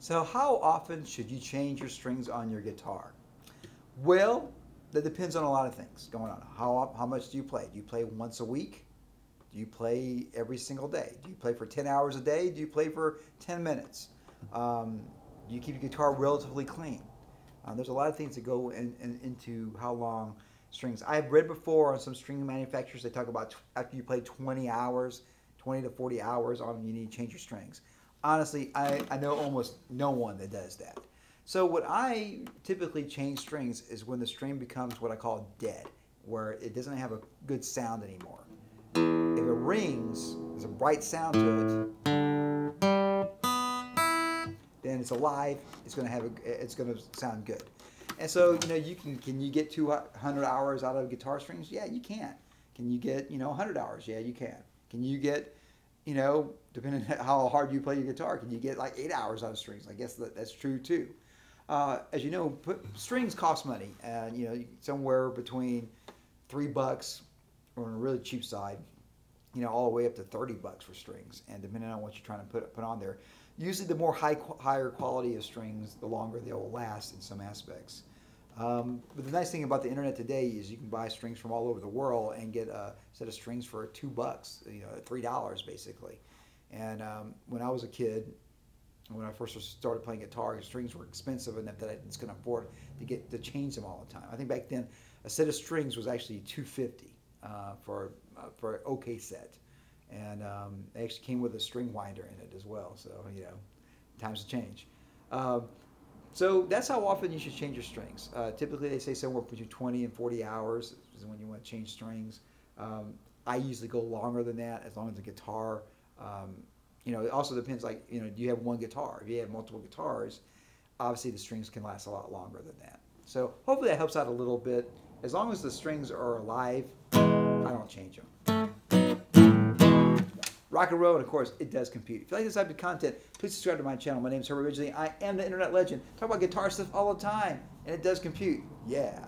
So how often should you change your strings on your guitar? Well, that depends on a lot of things going on. How much do you play? Do you play once a week? Do you play every single day? Do you play for 10 hours a day? Do you play for 10 minutes? Do you keep your guitar relatively clean? There's a lot of things that go into how long strings. I've read before on some string manufacturers, they talk about after you play 20 hours, 20 to 40 hours on them, you need to change your strings. Honestly, I know almost no one that does that. So what I typically change strings is when the string becomes what I call dead, where it doesn't have a good sound anymore. If it rings, there's a bright sound to it, then it's alive, it's going to sound good. And so, can you get 200 hours out of guitar strings? Yeah, you can. Can you get, 100 hours? Yeah, you can. Can you get, depending on how hard you play your guitar, can you get like 8 hours out of strings? I guess that's true too. As you know, strings cost money, and somewhere between $3 or on a really cheap side, all the way up to $30 for strings, and depending on what you're trying to put on there. Usually, the more higher quality of strings, the longer they will last in some aspects. But the nice thing about the internet today is you can buy strings from all over the world and get a set of strings for $2, $3 basically. And when I was a kid, when I first started playing guitar, strings were expensive enough that I just couldn't afford to change them all the time. I think back then a set of strings was actually $250 for an OK set, and it actually came with a string winder in it as well. So times have changed. So that's how often you should change your strings. Typically, they say somewhere between 20 and 40 hours is when you want to change strings. I usually go longer than that, as long as the guitar. It also depends. Like, do you have one guitar? If you have multiple guitars, obviously the strings can last a lot longer than that. So hopefully that helps out a little bit. As long as the strings are alive, I don't change them. Rock and roll, and of course, it does compute. If you like this type of content, please subscribe to my channel. My name is Herbert Midgley. I am the internet legend. Talk about guitar stuff all the time, and it does compute. Yeah.